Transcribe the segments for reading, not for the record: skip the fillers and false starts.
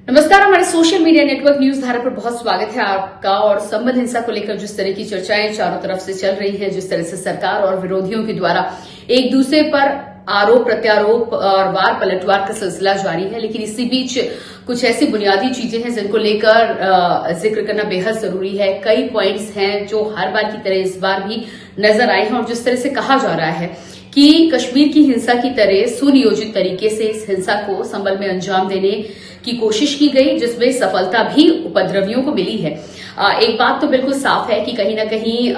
नमस्कार, हमारे social media network news धारा पर बहुत स्वागत है आपका। और संबल हिंसा को लेकर जिस तरह की चर्चाएं चारों तरफ से चल रही हैं, जिस तरह से सरकार और विरोधियों के द्वारा एक दूसरे पर आरोप प्रत्यारोप और वार पलटवार का सिलसिला जारी है, लेकिन इसी बीच कुछ ऐसी बुनियादी चीजें हैं जिनको लेकर जिक्र करना बेहद जरूरी है। कई पॉइंट्स हैं जो हर बार की तरह इस बार भी नजर आए हैं और जिस तरह से कहा जा रहा है कि कश्मीर की हिंसा की तरह सुनियोजित तरीके से इस हिंसा को संबल में अंजाम देने की कोशिश की गई, जिसमें सफलता भी उपद्रवियों को मिली है। एक बात तो बिल्कुल साफ है कि कहीं ना कहीं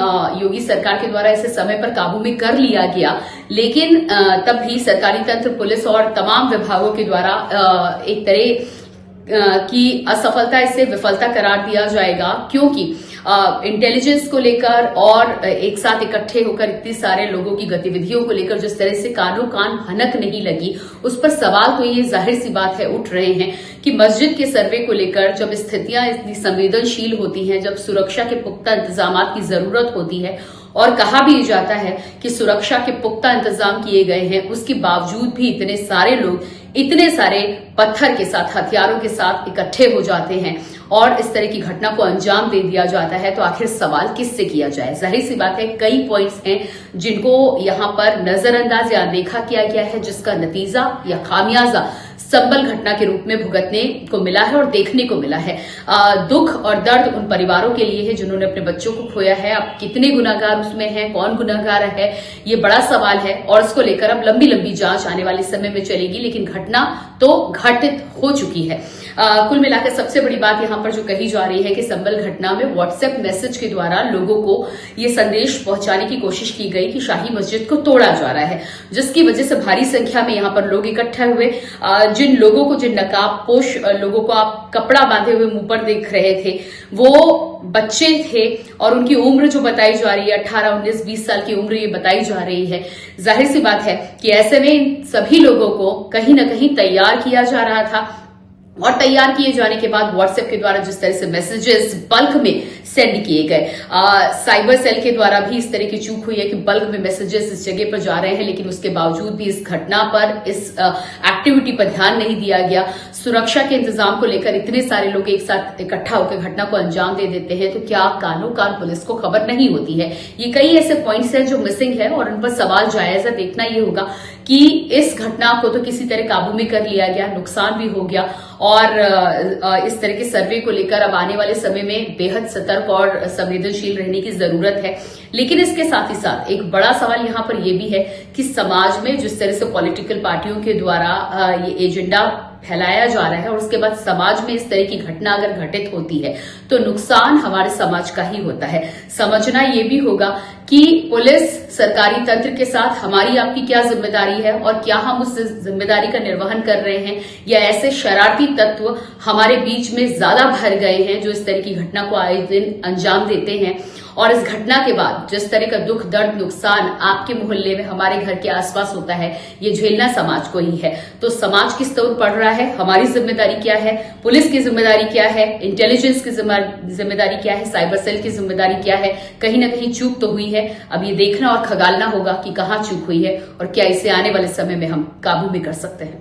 योगी सरकार के द्वारा इसे समय पर काबू में कर लिया गया, लेकिन तब भी सरकारी तंत्र, पुलिस और तमाम विभागों के द्वारा एक तरह की असफलता इसे विफलता करार दिया जाएगा, क्योंकि इंटेलिजेंस को लेकर और एक साथ इकट्ठे होकर इतने सारे लोगों की गतिविधियों को लेकर जिस तरह से कानों कान हनक नहीं लगी, उस पर सवाल तो ये जाहिर सी बात है उठ रहे हैं कि मस्जिद के सर्वे को लेकर जब स्थितियां इतनी संवेदनशील होती हैं, जब सुरक्षा के पुख्ता इंतजाम की जरूरत होती है और कहा भी जाता है कि सुरक्षा के पुख्ता इंतजाम किए गए हैं, उसके बावजूद भी इतने सारे लोग इतने सारे पत्थर के साथ, हथियारों के साथ इकट्ठे हो जाते हैं और इस तरह की घटना को अंजाम दे दिया जाता है, तो आखिर सवाल किससे किया जाए। जाहिर सी बात है कई पॉइंट्स हैं जिनको यहां पर नजरअंदाज या अनदेखा किया गया है, जिसका नतीजा या खामियाजा संबल घटना के रूप में भुगतने को मिला है और देखने को मिला है। दुख और दर्द उन परिवारों के लिए है जिन्होंने अपने बच्चों को खोया है। अब कितने गुनाहगार उसमें हैं, कौन गुनाहगार है, ये बड़ा सवाल है और इसको लेकर अब लंबी लंबी जांच आने वाले समय में चलेगी, लेकिन घटना तो घटित हो चुकी है। कुल मिलाकर सबसे बड़ी बात यहां पर जो कही जा रही है कि संबल घटना में व्हाट्सएप मैसेज के द्वारा लोगों को ये संदेश पहुंचाने की कोशिश की गई कि शाही मस्जिद को तोड़ा जा रहा है, जिसकी वजह से भारी संख्या में यहां पर लोग इकट्ठा हुए। जिन लोगों को, जिन नकाबपोश लोगों को आप कपड़ा बांधे हुए मुंह पर देख रहे थे, वो बच्चे थे और उनकी उम्र जो बताई जा रही है 18, 19, 20 साल की उम्र ये बताई जा रही है। जाहिर सी बात है कि ऐसे में इन सभी लोगों को कहीं ना कहीं तैयार किया जा रहा था और तैयार किए जाने के बाद व्हाट्सएप के द्वारा जिस तरह से मैसेजेस बल्क में सेंड किए गए, साइबर सेल के द्वारा भी इस तरह की चूक हुई है कि बल्क में मैसेजेस इस जगह पर जा रहे हैं, लेकिन उसके बावजूद भी इस घटना पर, इस एक्टिविटी पर ध्यान नहीं दिया गया। सुरक्षा के इंतजाम को लेकर इतने सारे लोग एक साथ इकट्ठा होकर घटना को अंजाम दे देते हैं, तो क्या कानों कान पुलिस को खबर नहीं होती है? ये कई ऐसे पॉइंट्स हैं जो मिसिंग है और उन पर सवाल जायजा देखना ये होगा कि इस घटना को तो किसी तरह काबू में कर लिया गया, नुकसान भी हो गया और इस तरह के सर्वे को लेकर अब आने वाले समय में बेहद सतर्क और संवेदनशील रहने की जरूरत है। लेकिन इसके साथ ही साथ एक बड़ा सवाल यहां पर यह भी है कि समाज में जिस तरह से पॉलिटिकल पार्टियों के द्वारा ये एजेंडा फैलाया जा रहा है और उसके बाद समाज में इस तरह की घटना अगर घटित होती है तो नुकसान हमारे समाज का ही होता है। समझना ये भी होगा कि पुलिस, सरकारी तंत्र के साथ हमारी आपकी क्या जिम्मेदारी है और क्या हम उस जिम्मेदारी का निर्वहन कर रहे हैं, या ऐसे शरारती तत्व हमारे बीच में ज्यादा भर गए हैं जो इस तरह की घटना को आए दिन अंजाम देते हैं। और इस घटना के बाद जिस तरह का दुख, दर्द, नुकसान आपके मोहल्ले में, हमारे घर के आसपास होता है, ये झेलना समाज को ही है। तो समाज किस तरह पड़ रहा है, हमारी जिम्मेदारी क्या है, पुलिस की जिम्मेदारी क्या है, इंटेलिजेंस की जिम्मेदारी क्या है, साइबर सेल की जिम्मेदारी क्या है? कहीं ना कहीं चूक तो हुई है। अब ये देखना और खगालना होगा कि कहां चूक हुई है और क्या इसे आने वाले समय में हम काबू में कर सकते हैं।